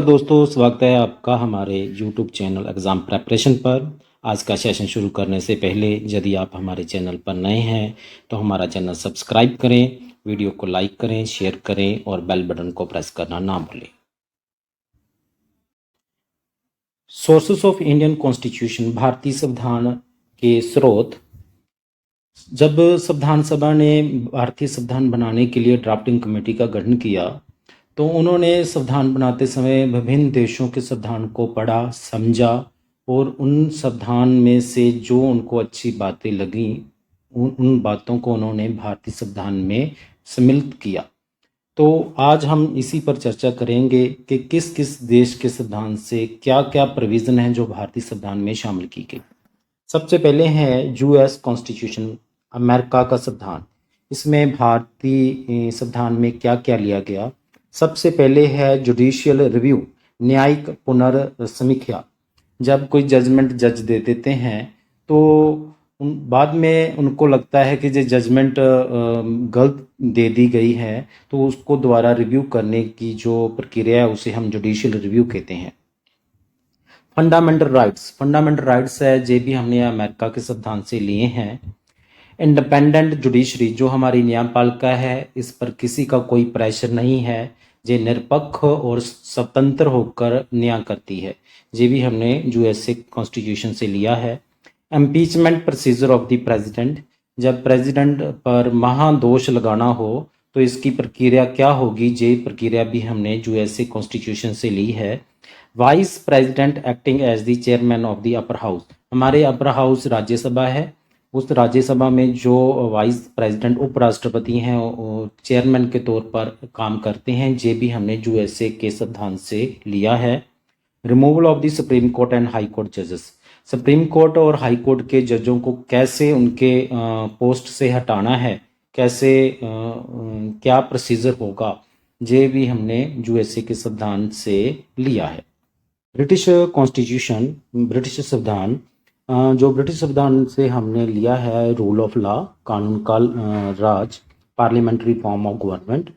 दोस्तों, स्वागत है आपका हमारे YouTube चैनल एग्ज़ाम प्रेपरेशन पर। आज का सेशन शुरू करने से पहले यदि आप हमारे चैनल पर नए हैं तो हमारा चैनल सब्सक्राइब करें, वीडियो को लाइक करें, शेयर करें और बेल बटन को प्रेस करना ना भूलें। सोर्सेस ऑफ इंडियन कॉन्स्टिट्यूशन, भारतीय संविधान के स्रोत। जब संविधान सभा ने भारतीय संविधान बनाने के लिए ड्राफ्टिंग कमेटी का गठन किया तो उन्होंने संविधान बनाते समय विभिन्न देशों के संविधान को पढ़ा, समझा और उन संविधान में से जो उनको अच्छी बातें लगी उन बातों को उन्होंने भारतीय संविधान में सम्मिलित किया। तो आज हम इसी पर चर्चा करेंगे कि किस किस देश के संविधान से क्या क्या प्रोविज़न हैं जो भारतीय संविधान में शामिल की गई। सबसे पहले है यूएस कॉन्स्टिट्यूशन, अमेरिका का संविधान। इसमें भारतीय संविधान में क्या क्या लिया गया। सबसे पहले है जुडिशियल रिव्यू, न्यायिक पुनर्समीक्षा। जब कोई जजमेंट जज दे देते हैं तो बाद में उनको लगता है कि ये जजमेंट गलत दे दी गई है तो उसको दोबारा रिव्यू करने की जो प्रक्रिया है उसे हम जुडिशियल रिव्यू कहते हैं। फंडामेंटल राइट्स है जे भी हमने अमेरिका के संविधान से लिए हैं। इंडिपेंडेंट जुडिशरी, जो हमारी न्यायपालिका है इस पर किसी का कोई प्रेशर नहीं है, ये निरपेक्ष और स्वतंत्र होकर न्याय करती है। ये भी हमने यूएसए कॉन्स्टिट्यूशन से लिया है। Impeachment procedure of the president, जब प्रेसिडेंट पर महादोष लगाना हो तो इसकी प्रक्रिया क्या होगी, ये प्रक्रिया भी हमने यूएसए कॉन्स्टिट्यूशन से ली है। Vice president acting as the chairman of the upper house, हमारे अपर हाउस राज्यसभा है, उस राज्यसभा में जो वाइस प्रेसिडेंट उपराष्ट्रपति हैं वो चेयरमैन के तौर पर काम करते हैं। ये भी हमने यूएसए के संविधान से लिया है। Removal of the supreme court and high court जजेस, सुप्रीम कोर्ट और हाई कोर्ट के जजों को कैसे उनके पोस्ट से हटाना है, कैसे क्या प्रोसीजर होगा, ये भी हमने यूएसए के संविधान से लिया है। ब्रिटिश कॉन्स्टिट्यूशन, ब्रिटिश संविधान, जो ब्रिटिश संविधान से हमने लिया है रूल ऑफ लॉ, कानून का राज, पार्लियामेंट्री फॉर्म ऑफ गवर्नमेंट,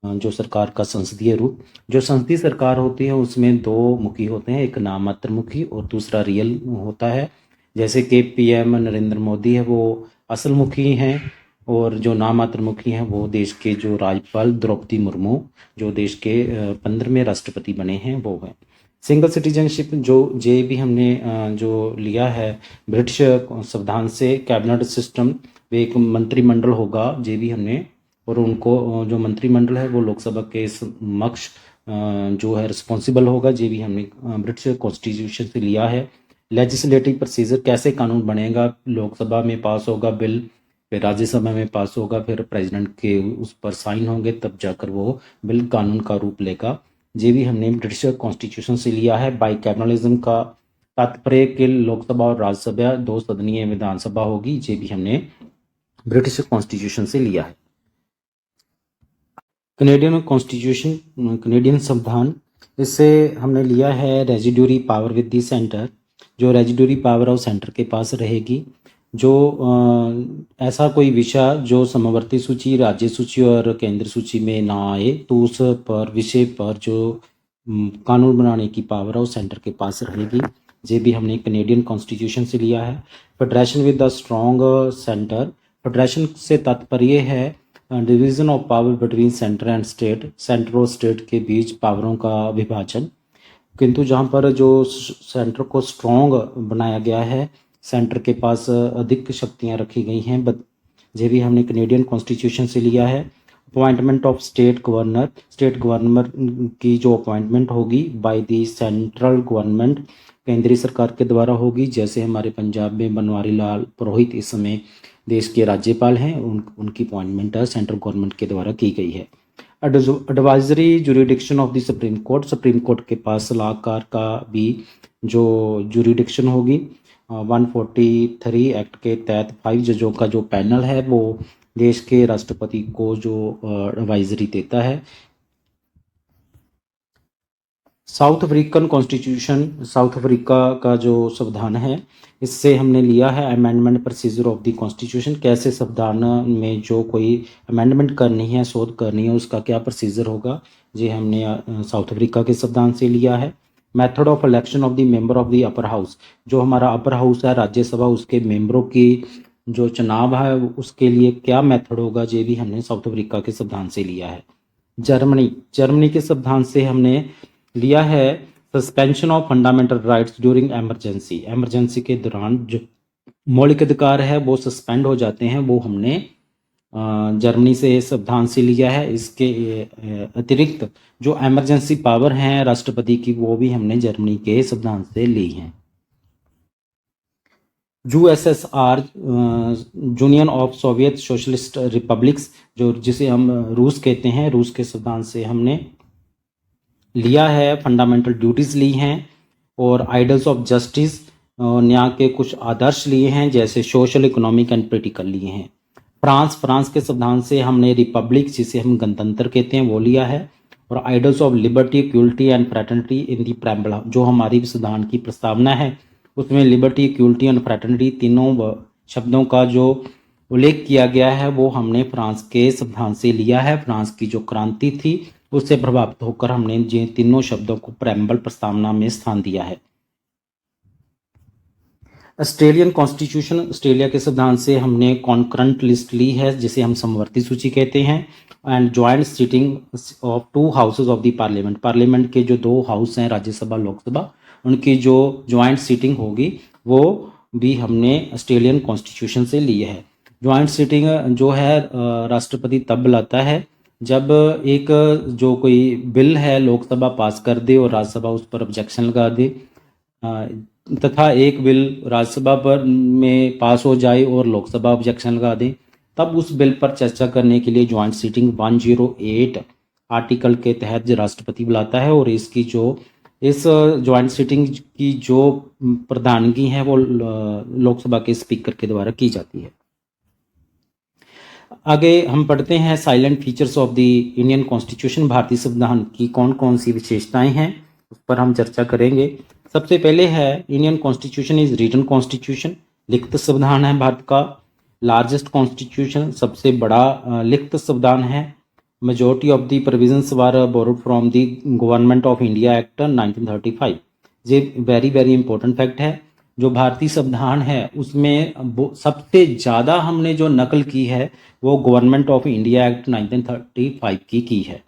जो सरकार का संसदीय रूप। जो संसदीय सरकार होती है उसमें दो मुखी होते हैं, एक नाममात्र मुखी और दूसरा रियल होता है। जैसे कि पीएम नरेंद्र मोदी है वो असल मुखी हैं और जो नाममात्र मुखी हैं वो देश के जो राज्यपाल द्रौपदी मुर्मू, जो देश के 15वें राष्ट्रपति बने हैं वो हैं। सिंगल सिटीजनशिप, जो जे भी हमने जो लिया है ब्रिटिश संविधान से। कैबिनेट सिस्टम, वे एक मंत्रिमंडल होगा, जे भी हमने, और उनको जो मंत्रिमंडल है वो लोकसभा के समक्ष जो है रिस्पॉन्सिबल होगा, जे भी हमने ब्रिटिश कॉन्स्टिट्यूशन से लिया है। लेजिस्लेटिव प्रोसीजर, कैसे कानून बनेगा, लोकसभा में पास होगा बिल, फिर राज्यसभा में पास होगा, फिर प्रेसिडेंट के उस पर साइन होंगे, तब जाकर वो बिल कानून का रूप लेगा। ये भी हमने ब्रिटिश कॉन्स्टिट्यूशन से लिया है। बाइकैमरलिज्म का तात्पर्य कि लोकसभा और राज्यसभा दो सदनीय विधानसभा होगी, ये भी हमने ब्रिटिश कॉन्स्टिट्यूशन से लिया है। कनेडियन कॉन्स्टिट्यूशन, कनेडियन संविधान, इससे हमने लिया है residuary power with the centre, जो रेजिड्यूरी पावर ऑफ सेंटर के पास रहेगी। जो ऐसा कोई विषय जो समवर्ती सूची, राज्य सूची और केंद्र सूची में ना आए तो उस पर विषय पर जो कानून बनाने की पावर ऑफ सेंटर के पास रहेगी। ये भी हमने कनेडियन कॉन्स्टिट्यूशन से लिया है। Federation with the strong centre, federation से तात्पर्य है division of power between centre and state, centre और स्टेट के बीच पावरों का विभाजन। किंतु जहाँ पर जो सेंटर को स्ट्रॉन्ग बनाया गया है, सेंटर के पास अधिक शक्तियाँ रखी गई हैं, ये भी हमने कनेडियन कॉन्स्टिट्यूशन से लिया है। Appointment of state governor, state governor की जो अपॉइंटमेंट होगी बाय द सेंट्रल गवर्नमेंट, केंद्रीय सरकार के द्वारा होगी। जैसे हमारे पंजाब में बनवारी लाल पुरोहित इस समय देश के राज्यपाल हैं, उनकी अपॉइंटमेंट सेंट्रल गवर्नमेंट के द्वारा की गई है। Advisory jurisdiction of the supreme court, supreme court के पास सलाहकार का भी जो जुरिडिक्शन होगी। 143 एक्ट के तहत 5 जजों का जो पैनल है वो देश के राष्ट्रपति को जो एडवाइजरी देता है। South African constitution, south Africa का जो संविधान है, इससे हमने लिया है amendment procedure of the constitution. कैसे संविधान में जो कोई अमेंडमेंट करनी है, शोध करनी है, उसका क्या प्रोसीजर होगा, ये हमने साउथ अफ्रीका के संविधान से लिया है। Method of election of the member of the upper house, जो हमारा अपर हाउस है राज्यसभा, उसके मेंबरों की जो चुनाव है उसके लिए क्या मेथड होगा, ये भी हमने साउथ अफ्रीका के संविधान से लिया है। जर्मनी, जर्मनी के संविधान से हमने लिया है suspension of fundamental rights during emergency. Emergency के दौरान जो मौलिक अधिकार है वो सस्पेंड हो जाते हैं, वो हमने जर्मनी से संविधान से लिया है। इसके अतिरिक्त जो एमरजेंसी पावर हैं राष्ट्रपति की, वो भी हमने जर्मनी के संविधान से ली हैं। USSR, union of Soviet socialist republics, जो जिसे हम रूस कहते हैं, रूस के संविधान से हमने लिया है, फंडामेंटल ड्यूटीज़ ली हैं और आइडल्स ऑफ जस्टिस, न्याय के कुछ आदर्श लिए हैं, जैसे सोशल, इकोनॉमिक एंड पॉलिटिकल लिए हैं। फ्रांस, फ्रांस के संविधान से हमने रिपब्लिक, जिसे हम गणतंत्र कहते हैं, वो लिया है और idols of liberty, equality and fraternity in the preamble, जो हमारी संविधान की प्रस्तावना है उसमें लिबर्टी, इक्वलिटी एंड फ्रेटर्निटी तीनों शब्दों का जो उल्लेख किया गया है वो हमने फ्रांस के संविधान से लिया है। फ्रांस की जो क्रांति थी उससे प्रभावित होकर हमने जिन तीनों शब्दों को प्रेम्बल प्रस्तावना में स्थान दिया है। ऑस्ट्रेलियन कॉन्स्टिट्यूशन, ऑस्ट्रेलिया के संविधान से हमने कॉन्करेंट लिस्ट ली है, जिसे हम समवर्ती सूची कहते हैं। And joint sitting of two houses of the parliament, parliament के जो दो हाउस हैं, राज्यसभा लोकसभा, उनकी जो ज्वाइंट सीटिंग होगी वो भी हमने ऑस्ट्रेलियन कॉन्स्टिट्यूशन से ली है। ज्वाइंट सीटिंग जो है राष्ट्रपति तब बुलाता है जब एक जो कोई बिल है लोकसभा पास कर दे और राज्यसभा उस पर ऑब्जेक्शन लगा दे, तथा एक बिल राज्यसभा पर में पास हो जाए और लोकसभा ऑब्जेक्शन लगा दे, तब उस बिल पर चर्चा करने के लिए ज्वाइंट सीटिंग 108 आर्टिकल के तहत राष्ट्रपति बुलाता है। और इसकी जो इस ज्वाइंट सीटिंग की जो प्रधानगी है वो लोकसभा के स्पीकर के द्वारा की जाती है। आगे हम पढ़ते हैं salient features of the Indian constitution, भारतीय संविधान की कौन कौन सी विशेषताएं हैं उस पर हम चर्चा करेंगे। सबसे पहले है Indian constitution is written constitution, लिखित संविधान है भारत का। लार्जेस्ट कॉन्स्टिट्यूशन, सबसे बड़ा लिखित संविधान है। Majority of the provisions were borrowed from the government of India act 1935। ये वेरी वेरी इंपॉर्टेंट फैक्ट है। जो भारतीय संविधान है उसमें सबसे ज़्यादा हमने जो नकल की है वो गवर्नमेंट ऑफ इंडिया एक्ट 1935 की है।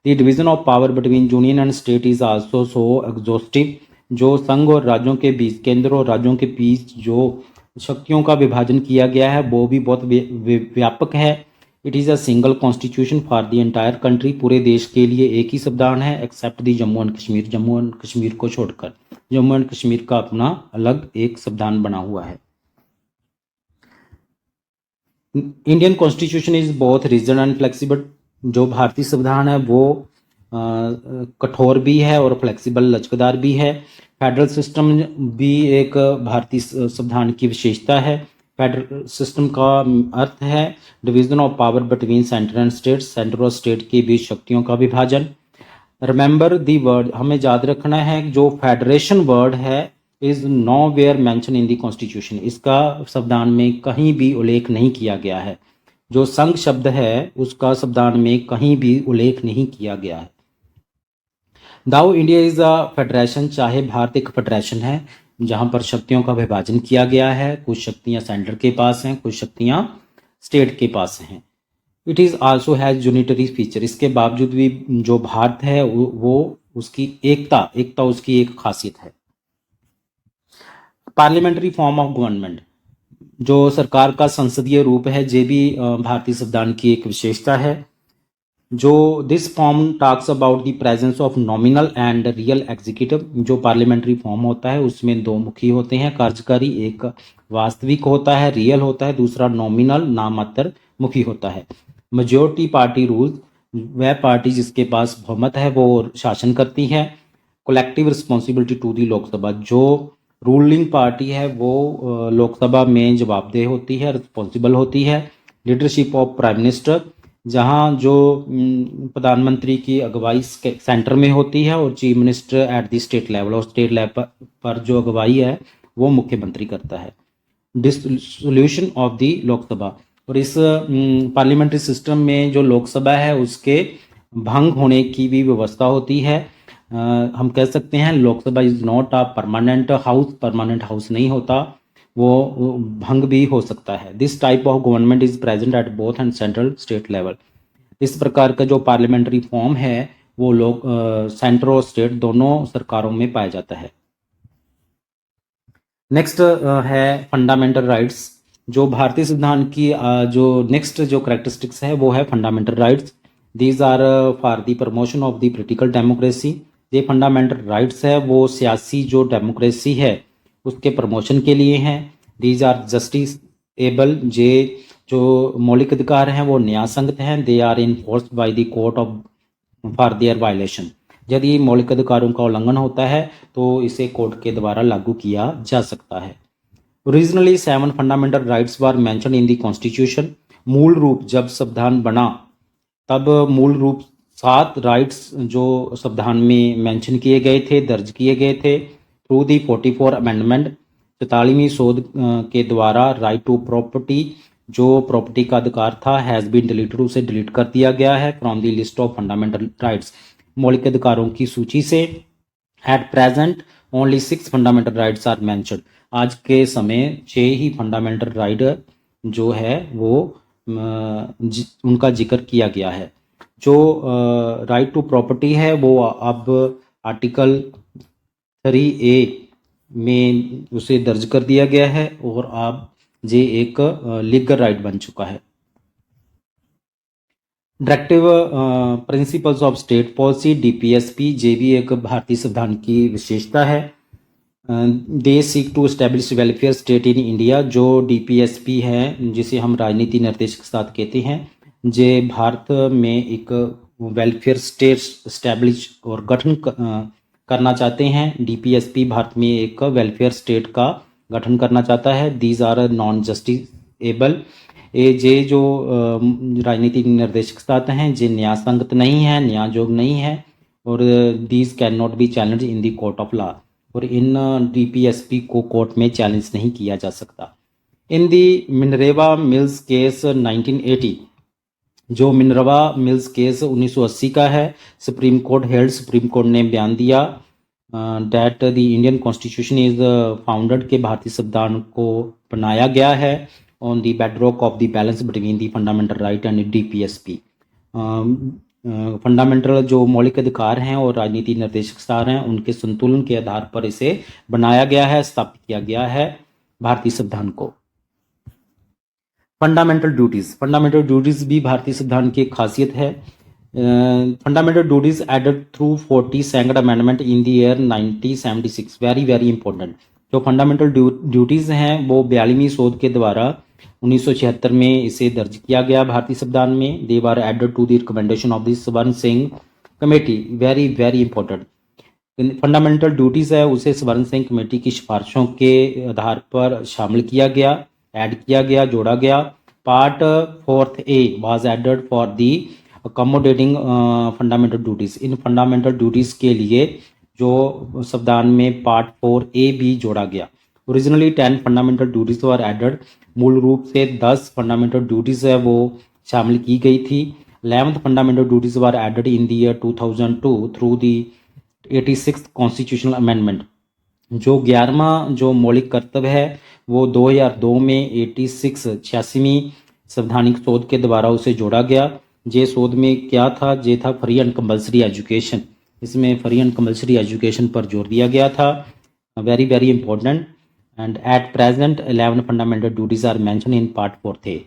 The division of power between union and state is also so exhaustive, जो संघ और राज्यों के बीच, केंद्र और राज्यों के बीच जो शक्तियों का विभाजन किया गया है वो भी बहुत व्यापक है। It is a single constitution for the entire country, पूरे देश के लिए एक ही संविधान है, except the Jammu and Kashmir, Jammu and Kashmir को छोड़कर। जम्मू एंड कश्मीर का अपना अलग एक संविधान बना हुआ है। Indian constitution is both rigid and flexible, जो भारतीय संविधान है वो कठोर भी है और फ्लेक्सिबल, लचकदार भी है। फेडरल सिस्टम भी एक भारतीय संविधान की विशेषता है। फेडरल सिस्टम का अर्थ है division of power between centre and state, centre और स्टेट के बीच शक्तियों का विभाजन। रिमेंबर दी वर्ड, हमें याद रखना है जो फेडरेशन वर्ड है is nowhere mention in the constitution, इसका संविधान में कहीं भी उल्लेख नहीं किया गया है। जो संघ शब्द है उसका संविधान में कहीं भी उल्लेख नहीं किया गया है। दाओ इंडिया इज अ फेडरेशन, चाहे भारत एक फेडरेशन है जहां पर शक्तियों का विभाजन किया गया है, कुछ शक्तियां सेंटर के पास हैं, कुछ शक्तियां स्टेट के पास हैं। It is also has unitary feature, इसके बावजूद भी जो भारत है वो उसकी एकता उसकी एक खासियत है। पार्लियामेंट्री फॉर्म ऑफ गवर्नमेंट, जो सरकार का संसदीय रूप है, ये भी भारतीय संविधान की एक विशेषता है। जो this form talks about the presence of nominal and real executive, जो पार्लियामेंट्री फॉर्म होता है उसमें दो मुखी होते हैं कार्यकारी, एक वास्तविक होता है, रियल होता है, दूसरा नॉमिनल नामात्र मुखी होता है। मेजोरिटी पार्टी रूल्स, वह पार्टी जिसके पास बहुमत है वो शासन करती है। Collective responsibility to the Lok Sabha, जो रूलिंग पार्टी है वो लोकसभा में जवाबदेह होती है, रिस्पॉन्सिबल होती है। लीडरशिप ऑफ प्राइम मिनिस्टर, जहाँ जो प्रधानमंत्री की अगुवाई सेंटर में होती है और chief minister at the state level, और स्टेट लेवल पर जो अगुवाई है वो मुख्यमंत्री करता है। डिसोल्यूशन ऑफ द लोकसभा, और इस पार्लियामेंट्री सिस्टम में जो लोकसभा है उसके भंग होने की भी व्यवस्था होती है। हम कह सकते हैं Lok Sabha is not a permanent house, permanent house नहीं होता, वो भंग भी हो सकता है। This type of government is present at both and central state level. इस प्रकार का जो पार्लियामेंट्री फॉर्म है वो लोग सेंट्रल और स्टेट दोनों सरकारों में पाया जाता है। नेक्स्ट है फंडामेंटल राइट्स। जो भारतीय संविधान की जो नेक्स्ट जो करेक्टरिस्टिक्स है वो है fundamental rights. These are for the promotion of the political democracy. ये फंडामेंटल राइट्स है वो सियासी जो डेमोक्रेसी है उसके प्रमोशन के लिए हैं। दीज आर जस्टिस एबल, जे जो मौलिक अधिकार हैं वो न्याय संगत हैं। They are enforced by the court of for their violation. यदि मौलिक अधिकारों का उल्लंघन होता है तो इसे कोर्ट के द्वारा लागू किया जा सकता है। Originally 7 fundamental rights were mention in the constitution. मूल रूप जब संविधान बना तब मूल रूप 7 राइट्स जो संविधान में मेंशन किए गए थे, दर्ज किए गए थे। थ्रू दी 44 अमेंडमेंट, 44वीं शोध के द्वारा राइट टू प्रॉपर्टी, जो प्रॉपर्टी का अधिकार था, हैज़ बीन डिलीटेड, उसे डिलीट कर दिया गया है from the list of fundamental rights, मौलिक अधिकारों की सूची से। At present only 6 fundamental rights are mentioned. आज के समय 6 ही फंडामेंटल राइट जो है वो उनका जिक्र किया गया है। जो राइट टू प्रॉपर्टी है वो अब आर्टिकल 3A में उसे दर्ज कर दिया गया है और अब ये एक लीगल राइट बन चुका है। Directive principles of state policy, DPSP, ये भी एक भारतीय संविधान की विशेषता है। They seek to establish welfare state in India. जो DPSP है जिसे हम राजनीति निर्देशक साथ कहते हैं, जे भारत में एक वेलफेयर स्टेट एस्टेब्लिश और गठन करना चाहते हैं। DPSP भारत में एक वेलफेयर स्टेट का गठन करना चाहता है। These are non justiciable. जे जो राजनीतिक निर्देशक साथ हैं जे न्याय संगत नहीं है, न्याय जोग नहीं है, और these can not be challenge in the court of law, और इन DPSP को कोर्ट में चैलेंज नहीं किया जा सकता। इन दी मिनरेवा मिल्स केस 1980, जो मिनरवा मिल्स केस 1980 का है, supreme court held, supreme Court ने बयान दिया that the Indian constitution is founded, के भारतीय संविधान को बनाया गया है on the bedrock of the balance between the fundamental right and DPSP। Fundamental जो मौलिक अधिकार हैं और राजनीति निर्देशक सार हैं उनके संतुलन के आधार पर इसे बनाया गया है, स्थापित किया गया है भारतीय संविधान को। फंडामेंटल ड्यूटीज, फंडामेंटल ड्यूटीज भी भारतीय संविधान की एक खासियत है। Fundamental duties added through 42nd amendment in the year 1976, very very important. जो फंडामेंटल ड्यूटीज हैं वो 42वीं शोध के द्वारा 1976 में इसे दर्ज किया गया भारतीय संविधान में। They were added to the recommendation of the Swaran Singh committee, very very important. Fundamental duties है उसे स्वर्ण सिंह कमेटी की सिफारिशों के आधार पर शामिल किया गया, ऐड किया गया, जोड़ा गया। Part 4A was added for the accommodating fundamental duties. इन फंडामेंटल ड्यूटीज के लिए जो संविधान में पार्ट 4A भी जोड़ा गया। Originally 10 fundamental duties were added, मूल रूप से 10 फंडामेंटल ड्यूटीज है वो शामिल की गई थी। 11th fundamental duties were added in the year 2002 through the 86th constitutional amendment. जो 11वां जो मौलिक कर्तव्य है वो 2002 में 86वीं संवैधानिक शोध के द्वारा उसे जोड़ा गया। ये शोध में क्या था, ये था फ्री एंड कंपल्सरी एजुकेशन। इसमें फ्री एंड कंपल्सरी एजुकेशन पर जोर दिया गया था, very very important. And at present 11 fundamental duties are mention in part 4A।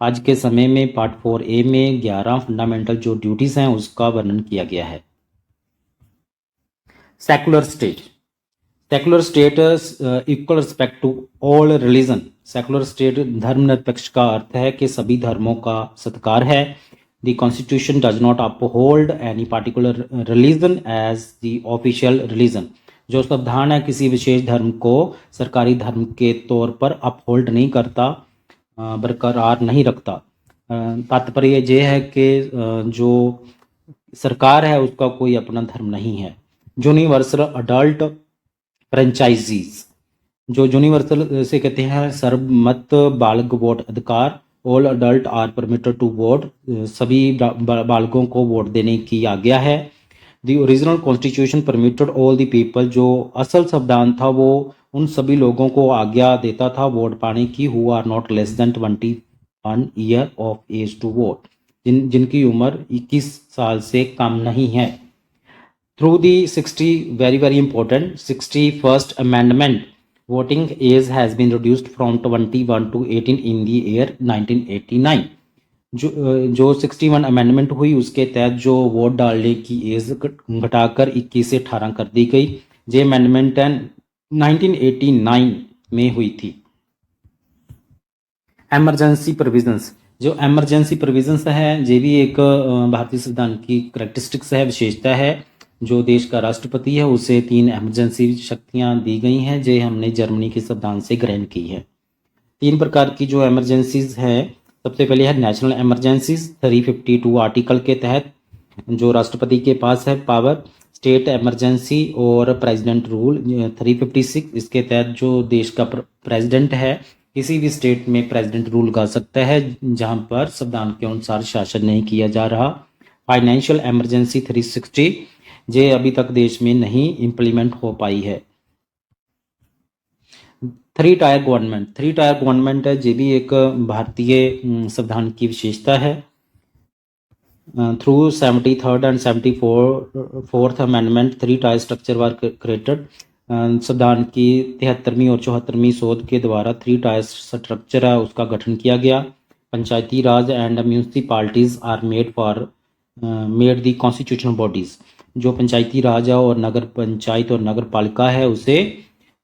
आज के समय में पार्ट 4A में 11 फंडामेंटल जो ड्यूटीज हैं उसका वर्णन किया गया है। Secular state, secular state equal respect to all religion. Secular state धर्मनिरपेक्ष का अर्थ है कि सभी धर्मों का सत्कार है। The constitution does not uphold any particular religion as the official religion. जो संविधान है किसी विशेष धर्म को सरकारी धर्म के तौर पर अपहोल्ड नहीं करता, बरकरार नहीं रखता। तात्पर्य ये है कि जो सरकार है उसका कोई अपना धर्म नहीं है। यूनिवर्सल अडल्ट फ्रेंचाइजीज, जो यूनिवर्सल से कहते हैं सर्वमत बालक वोट अधिकार। All adult are permitted to vote, सभी बालकों को वोट देने की आज्ञा है। The original constitution permitted all the people, जो असल संविधान था वो उन सभी लोगों को आज्ञा देता था वोट पाने की, who are not less than 21 year of age to vote, जिनकी उम्र 21 साल से कम नहीं है। Through the 60, very very important, 61st Amendment, voting age has been reduced from 21 to 18 in the year 1989। जो 61 अमेंडमेंट हुई उसके तहत जो वोट डालने की एज घटाकर 21 से 18 कर दी गई। ये अमेंडमेंट 1989 में हुई थी। एमरजेंसी प्रोविजंस, जो एमरजेंसी प्रोविजंस है ये भी एक भारतीय संविधान की करेक्टरिस्टिक्स है, विशेषता है। जो देश का राष्ट्रपति है उसे 3 एमरजेंसी शक्तियां दी गई हैं, जो हमने जर्मनी के संविधान से ग्रहण की है। 3 प्रकार की जो एमरजेंसीज है, सबसे पहले है नेशनल एमरजेंसीज 352 आर्टिकल के तहत जो राष्ट्रपति के पास है पावर। स्टेट एमरजेंसी और प्रेसिडेंट रूल 356, इसके तहत जो देश का प्रेसिडेंट है किसी भी स्टेट में प्रेसिडेंट रूल कर सकता है जहां पर संविधान के अनुसार शासन नहीं किया जा रहा। फाइनेंशियल एमरजेंसी 360, ये अभी तक देश में नहीं इम्प्लीमेंट हो पाई है। 3 टायर गवर्नमेंट, 3 टायर गवर्नमेंट है, ये भी एक भारतीय संविधान की विशेषता है। Through 73rd and 74th amendment 3 tyre structure were created. संविधान की 73वीं और 74वीं शोध के द्वारा 3 टायर स्ट्रक्चर है उसका गठन किया गया। Panchayati Raj and municipalities are made the constitutional bodies, जो पंचायती राज है और नगर पंचायत और नगर पालिका है उसे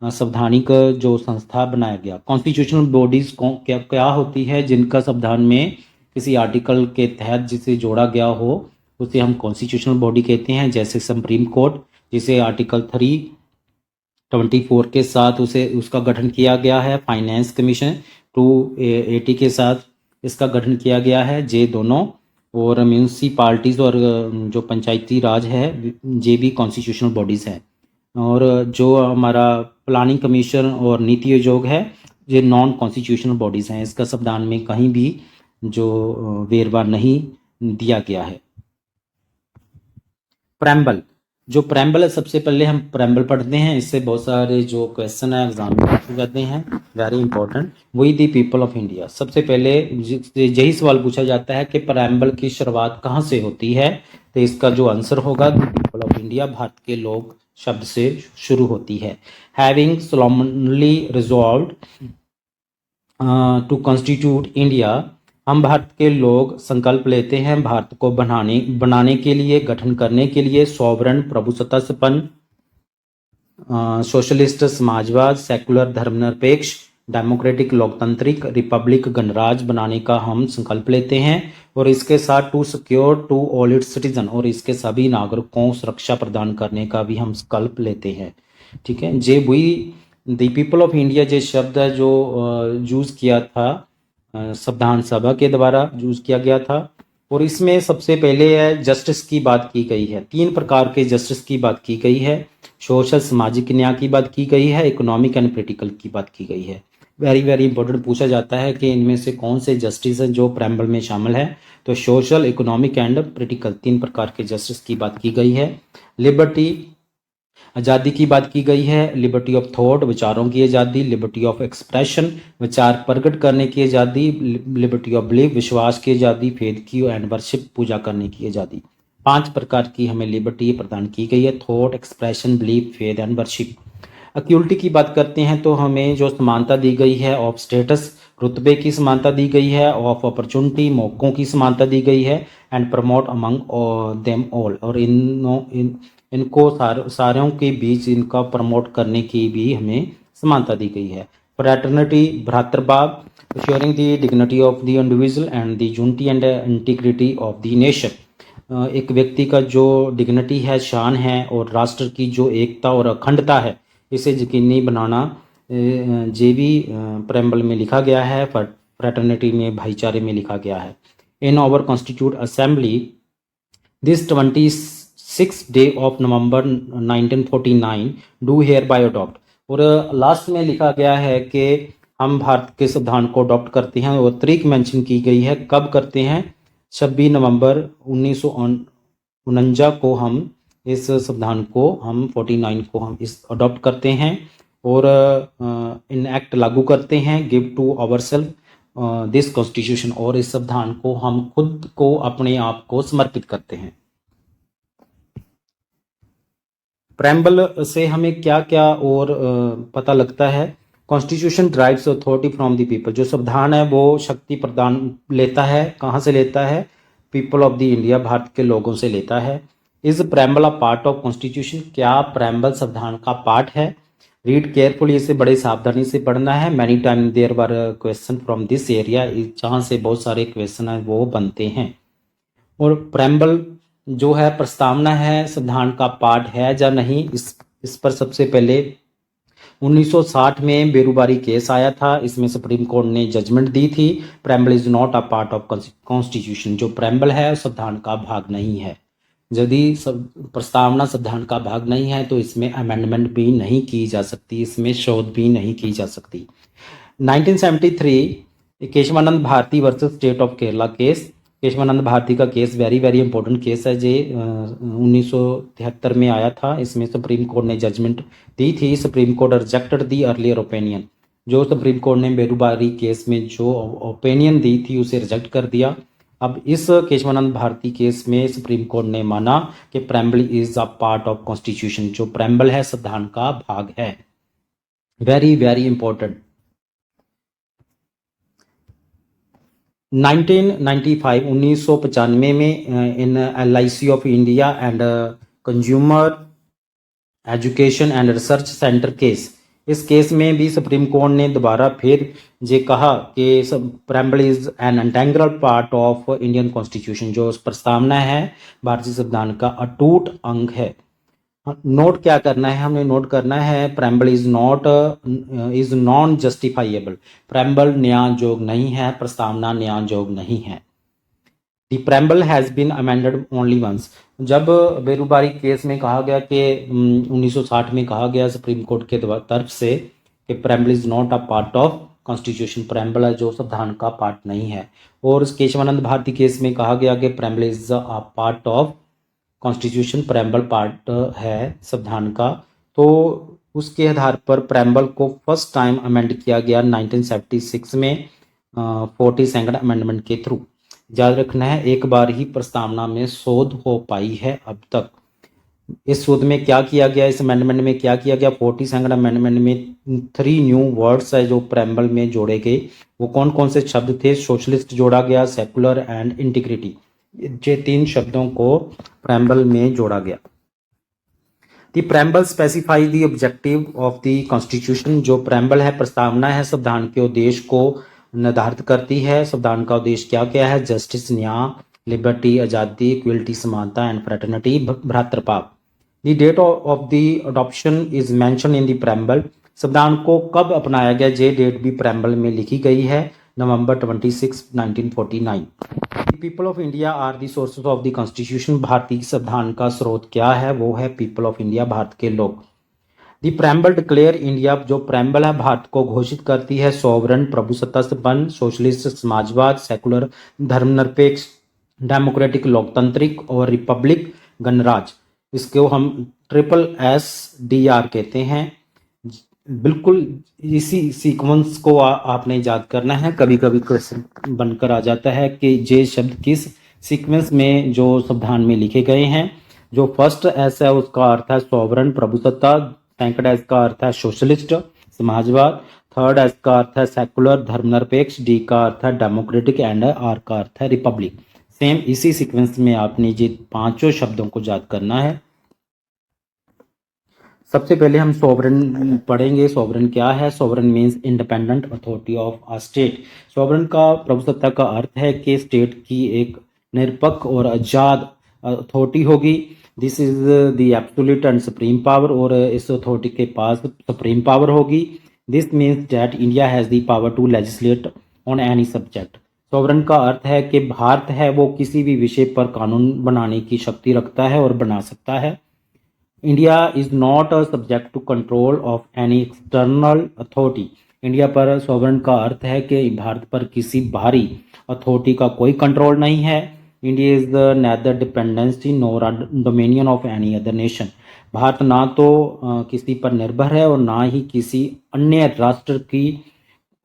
संवैधानिक जो संस्था बनाया गया। कॉन्स्टिट्यूशनल बॉडीज क्या होती है, जिनका संविधान में किसी आर्टिकल के तहत जिसे जोड़ा गया हो उसे हम कॉन्स्टिट्यूशनल बॉडी कहते हैं। जैसे सुप्रीम कोर्ट, जिसे आर्टिकल 324 के साथ उसे उसका गठन किया गया है। फाइनेंस कमीशन 280 के साथ इसका गठन किया गया है। ये दोनों और म्यूनिसिपालिटीज़ और जो पंचायती राज है ये भी कॉन्स्टिट्यूशनल बॉडीज़ हैं। और जो हमारा प्लानिंग कमीशन और नीति आयोग है ये नॉन कॉन्स्टिट्यूशनल बॉडीज़ हैं। इसका संविधान में कहीं भी जो वेरवा नहीं दिया गया है। प्रेम्बल, जो प्रेम्बल है, सबसे पहले हम प्रेम्बल पढ़ते हैं, इससे बहुत सारे जो क्वेश्चन है एग्जाम में पूछे जाते हैं, very important. We the people of India, सबसे पहले यही सवाल पूछा जाता है कि प्रेम्बल की शुरुआत कहाँ से होती है, तो इसका जो आंसर होगा the people of India, Bharat के लोग शब्द से शुरू होती है। Having solemnly resolved to constitute India, हम भारत के लोग संकल्प लेते हैं भारत को बनाने के लिए, गठन करने के लिए सॉवरन प्रभुसत्ता संपन्न, सोशलिस्ट समाजवाद, सेकुलर धर्मनिरपेक्ष, डेमोक्रेटिक लोकतांत्रिक रिपब्लिक गणराज्य बनाने का हम संकल्प लेते हैं। और इसके साथ to secure to all its citizen, और इसके सभी नागरिकों सुरक्षा प्रदान करने का भी हम संकल्प लेते हैं। ठीक है, जे we the people of India जो शब्द है जो यूज़ किया था संविधान सभा के द्वारा यूज किया गया था। और इसमें सबसे पहले है जस्टिस की बात की गई है। 3 प्रकार के जस्टिस की बात की गई है। सोशल सामाजिक न्याय की बात की गई है, इकोनॉमिक एंड पॉलिटिकल की बात की गई है। वेरी वेरी इंपॉर्टेंट पूछा जाता है कि इनमें से कौन से जस्टिस हैं जो प्रेम्बल में शामिल है, तो सोशल, इकोनॉमिक एंड पॉलिटिकल 3 प्रकार के जस्टिस की बात की गई है। लिबर्टी, आज़ादी की बात की गई है। लिबर्टी ऑफ थॉट, विचारों की आज़ादी। लिबर्टी ऑफ एक्सप्रेशन, विचार प्रकट करने की आज़ादी। लिबर्टी ऑफ बिलीफ, विश्वास की आज़ादी। फेथ की एंड वर्शिप, पूजा करने की आज़ादी। 5 प्रकार की हमें लिबर्टी प्रदान की गई है, thought, expression, belief, faith and worship. Equality की बात करते हैं तो हमें जो समानता दी गई है, ऑफ स्टेटस, रुतबे की समानता दी गई है। ऑफ अपॉर्चुनिटी, मौकों की समानता दी गई है। And promote among them all, और इनको सारों के बीच इनका प्रमोट करने की भी हमें समानता दी गई है। फ्रैटर्निटी, भ्रातृभाव, assuring the dignity of the individual and the unity and integrity of the nation, एक व्यक्ति का जो डिग्निटी है, शान है, और राष्ट्र की जो एकता और अखंडता है, इसे यकीनी बनाना जे भी प्रेम्बल में लिखा गया है। फ्रेटर्निटी में, भाईचारे में लिखा गया है। In our constituent assembly this 26 day of November 1949 do hereby adopt. और लास्ट में लिखा गया है कि हम भारत के संविधान को अडॉप्ट करते हैं, और तारीख मेंशन की गई है कब करते हैं, 26 नवंबर 1949 को हम इस संविधान को, हम 49 को हम इस अडॉप्ट करते हैं और इन एक्ट लागू करते हैं। Give to our self this constitution, और इस संविधान को हम खुद को, अपने आप को समर्पित करते हैं। प्रेम्बल से हमें क्या क्या और पता लगता है। Constitution drives authority from the people. जो संविधान है वो शक्ति प्रदान लेता है, कहाँ से लेता है, people of the India, Bharat के लोगों से लेता है। Is preamble a part of constitution. क्या प्रेम्बल संविधान का पार्ट है। रीड केयरफुली, इसे बड़े सावधानी से पढ़ना है। Many time there were question from this area, जहाँ से बहुत सारे क्वेश्चन है वो बनते हैं। और प्रेम्बल जो है, प्रस्तावना है, संविधान का पार्ट है या नहीं, इस पर सबसे पहले 1960 में बेरुबारी केस आया था। इसमें सुप्रीम कोर्ट ने जजमेंट दी थी, preamble is not a part of constitution. जो प्रेम्बल है संविधान का भाग नहीं है। यदि प्रस्तावना संविधान का भाग नहीं है तो इसमें अमेंडमेंट भी नहीं की जा सकती, इसमें शोध भी नहीं की जा सकती। 1973 Kesavananda Bharati versus state of Kerala case. Kesavananda Bharati का case very very important case है। जे 1973 में आया था। इसमें सुप्रीम कोर्ट ने जजमेंट दी थी। Supreme Court rejected the earlier opinion. जो सुप्रीम कोर्ट ने बेरुबारी केस में जो ओपिनियन दी थी उसे रिजेक्ट कर दिया। अब इस केशवानंद भारती केस में सुप्रीम कोर्ट ने माना कि preamble is a part of constitution. जो प्रेम्बल है संविधान का भाग है। Very very important. 1995 में इन LIC of India and consumer education and research centre case, इस केस में भी सुप्रीम कोर्ट ने दोबारा फिर ये कहा कि preamble is an integral part of Indian constitution. जो प्रस्तावना है भारतीय संविधान का अटूट अंग है। नोट क्या करना है, हमने नोट करना है preamble is non justifiable. Preamble न्याय योग्य नहीं है, प्रस्तावना न्याय योग्य नहीं है। The preamble has been amended only once. जब बेरुबारी केस में कहा गया कि 1960 में कहा गया सुप्रीम कोर्ट के तरफ से कि preamble is not a part of constitution, preamble है जो संविधान का पार्ट नहीं है। और केशवानंद भारती केस में कहा गया कि preamble is a part of constitution, preamble part है संविधान का। तो उसके आधार पर प्रेम्बल को फर्स्ट टाइम अमेंड किया गया 1976 में 42nd अमेंडमेंट के थ्रू। याद रखना है एक बार ही प्रस्तावना में शोध हो पाई है अब तक। इस शोध में क्या किया गया, इस अमेंडमेंट में क्या किया गया, 42nd अमेंडमेंट में 3 न्यू वर्ड्स है जो प्रेम्बल में जोड़े गए। वो कौन कौन से शब्द थे, सोशलिस्ट जोड़ा गया, सेकुलर एंड इंटीग्रिटी। ये 3 शब्दों को प्रेम्बल में जोड़ा गया। The preamble specify the objective of the constitution. जो प्रेम्बल है, प्रस्तावना है, संविधान के उद्देश्य को निर्धारित करती है। संविधान का उद्देश्य क्या क्या है, जस्टिस, न्याय, लिबर्टी, आज़ादी, इक्वलिटी, समानता एंड फ्रेटर्निटी, भ्रातृभाव। The date of the adoption is mention in the preamble. संविधान को कब अपनाया गया, ये डेट भी प्रेम्बल में लिखी गई है, November 26, 1949। People of India are the sources of the constitution. भारतीय संविधान का स्रोत क्या है, वो है पीपल ऑफ इंडिया, भारत के लोग। The preamble declare India. जो प्रेम्बल है भारत को घोषित करती है सॉवरन, प्रभुसत्ता संपन्न, सोशलिस्ट, समाजवाद, सेकुलर, धर्मनिरपेक्ष, डेमोक्रेटिक, लोकतांत्रिक और रिपब्लिक, गणराज्य। इसको हम SSDR कहते हैं। बिल्कुल इसी सीक्वेंस को आपने याद करना है। कभी कभी क्वेश्चन बनकर आ जाता है कि ये शब्द किस सीक्वेंस में जो संविधान में लिखे गए हैं। जो फर्स्ट S है उसका अर्थ है सॉवरन, प्रभुसत्ता। सेकंड S का अर्थ है सोशलिस्ट, समाजवाद। थर्ड S का अर्थ है सेकुलर, धर्मनिरपेक्ष। D का अर्थ है डेमोक्रेटिक एंड R का अर्थ है रिपब्लिक। सेम इसी सीक्वेंस में आपने ये 5 शब्दों को याद करना है। सबसे पहले हम सोवरेन पढ़ेंगे। सोवरेन क्या है, sovereign means independent authority of a state. Sovereign का प्रभुसत्ता का अर्थ है कि स्टेट की एक निरपेक्ष और आजाद अथॉरिटी होगी। This is the absolute and supreme power, और इस अथॉरिटी के पास सुप्रीम पावर होगी। This means that India has the power to legislate on any subject. Sovereign का अर्थ है कि भारत है वो किसी भी विषय पर कानून बनाने की शक्ति रखता है और बना सकता है। India is not a subject to control of any external authority. India पर सॉवरन का अर्थ है कि भारत पर किसी बाहरी अथॉरिटी का कोई कंट्रोल नहीं है। India is the neither dependency nor dominion of any other nation. Bharat ना तो किसी पर निर्भर है और ना ही किसी अन्य राष्ट्र की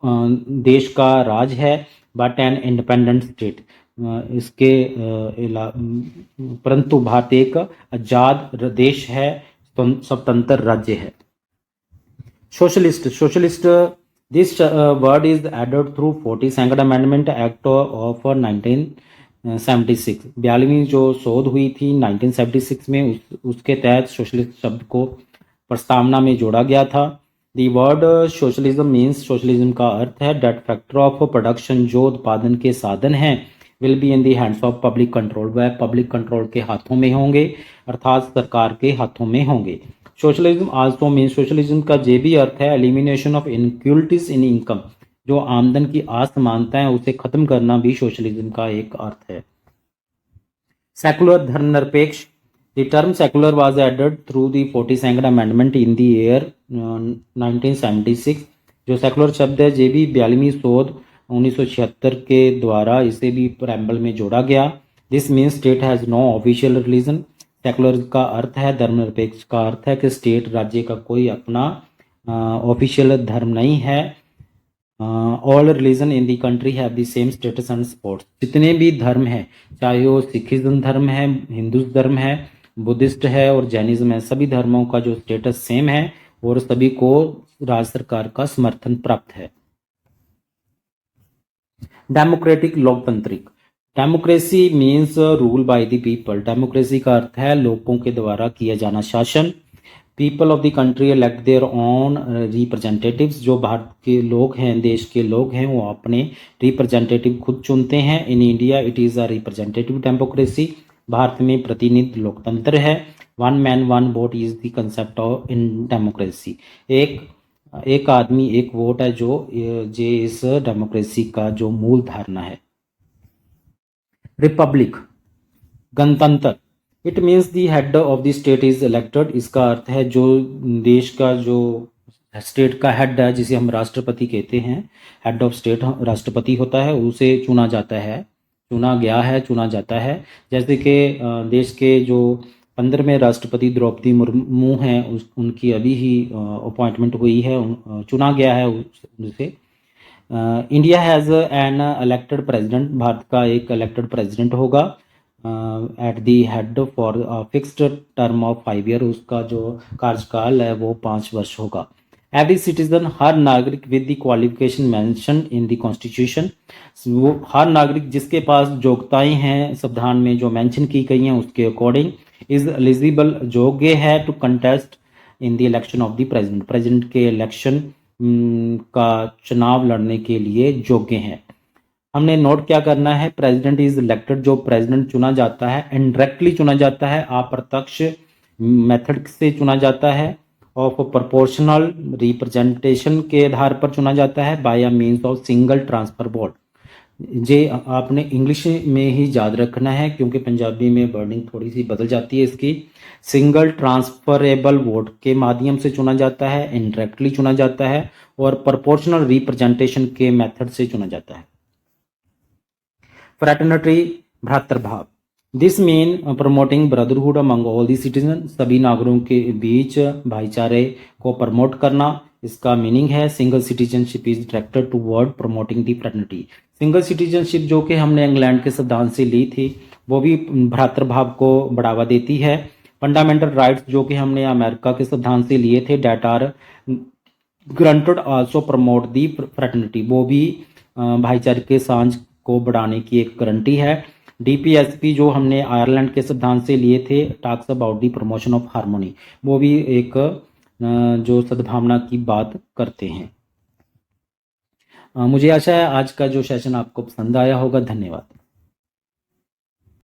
देश का राज है, बट एन इंडिपेंडेंट स्टेट। इसके परंतु भारत एक आजाद देश है, स्वतंत्र राज्य है। Socialist this word is added through 42nd amendment act of 1976। 42वीं जो शोध हुई थी 1976 में, उसके तहत सोशलिस्ट शब्द को प्रस्तावना में जोड़ा गया था। The word socialism means, socialism का अर्थ है डेट फैक्टर ऑफ प्रोडक्शन, जो उत्पादन के साधन हैं, will be in the hands of public control, वह पब्लिक कंट्रोल के हाथों में होंगे, अर्थात सरकार के हाथों में होंगे। सोशलिज्म आल्सो मीन्स, सोशलिज्म का ये भी अर्थ है elimination of inequalities in income, जो आमदन की असमानता है उसे खत्म करना भी सोशलिज्म का एक अर्थ है। सेकुलर, धर्मनिरपेक्ष। The term secular was added through the 42nd Amendment in the year 1976। जो सेकुलर शब्द है ये भी 42वीं शोध 1976 के द्वारा इसे भी प्रेम्बल में जोड़ा गया। This means state has no official religion. Secular का अर्थ है, धर्मनिरपेक्ष का अर्थ है कि स्टेट, राज्य का कोई अपना ऑफिशियल धर्म नहीं है। All religion in the country have the same status and support. जितने भी धर्म हैं, चाहे वो सिखिज्म धर्म है, हिंदू धर्म है, बुद्धिस्ट है और जैनिज्म है, सभी धर्मों का जो स्टेटस सेम है और सभी को राज्य सरकार का समर्थन प्राप्त है। डेमोक्रेटिक, लोकतांत्रिक। Democracy means rule by the people. Democracy का अर्थ है लोगों के द्वारा किया जाना शासन। People of the country elect their own representatives. जो भारत के लोग हैं, देश के लोग हैं, वो अपने रिप्रेजेंटेटिव खुद चुनते हैं। In India it is a representative democracy. Bharat में प्रतिनिधि लोकतंत्र है। One man one vote is the concept of in democracy. एक आदमी एक वोट है जो इस डेमोक्रेसी का जो मूल धारणा है। रिपब्लिक, गणतंत्र। It means the head of the state is elected. इसका अर्थ है जो देश का जो स्टेट का हेड है, जिसे हम राष्ट्रपति कहते हैं, हेड ऑफ स्टेट राष्ट्रपति होता है, उसे चुना जाता है, चुना गया है, चुना जाता है। जैसे कि देश के जो 15वें राष्ट्रपति द्रौपदी मुर्मू हैं, उनकी अभी ही अपॉइंटमेंट हुई है, चुना गया है उसे। India has an elected president. Bharat का एक इलेक्टेड प्रेसिडेंट होगा at the head for fixed term of 5 year. उसका जो कार्यकाल है वो 5 वर्ष होगा। एवरी सिटीजन, हर नागरिक with the qualification mention in the constitution. वो हर नागरिक जिसके पास योग्यताएं हैं संविधान में जो मेंशन की गई हैं उसके अकॉर्डिंग, इज एलिजिबल, योग्य है, to contest in the election of the president. President के इलेक्शन का चुनाव लड़ने के लिए योग्य हैं। हमने नोट क्या करना है, प्रेसिडेंट इज इलेक्टेड, जो प्रेसिडेंट चुना जाता है, इनडायरेक्टली चुना जाता है, अप्रत्यक्ष मेथड से चुना जाता है, ऑफ प्रोपोर्शनल रिप्रेजेंटेशन के आधार पर चुना जाता है, by a means of single transfer vote. ये आपने इंग्लिश में ही याद रखना है क्योंकि पंजाबी में वर्डिंग थोड़ी सी बदल जाती है इसकी। सिंगल ट्रांसफरेबल वोट के माध्यम से चुना जाता है, इनडायरेक्टली चुना जाता है और प्रोपोर्शनल रिप्रेजेंटेशन के मेथड से चुना जाता है। फ्रैटर्निटी, भ्रातृभाव। This mean promoting brotherhood among all the citizen. सभी नागरिकों के बीच भाईचारे को प्रमोट करना, इसका मीनिंग है। Single citizenship is directed toward promoting the fraternity. Single citizenship जो कि हमने इंग्लैंड के सिद्धांत से ली थी, वो भी भ्रातृभाव को बढ़ावा देती है। फंडामेंटल राइट्स जो कि हमने अमेरिका के सिद्धांत से लिए थे, that are granted also promote the fraternity, वो भी भाईचारे के सांझ को बढ़ाने की एक गारंटी है। डीपीएसपी जो हमने आयरलैंड के सिद्धांत से लिए थे, talks about the promotion of harmony, वो भी एक जो सद्भावना की बात करते हैं। मुझे आशा है आज का जो सेशन आपको पसंद आया होगा। धन्यवाद।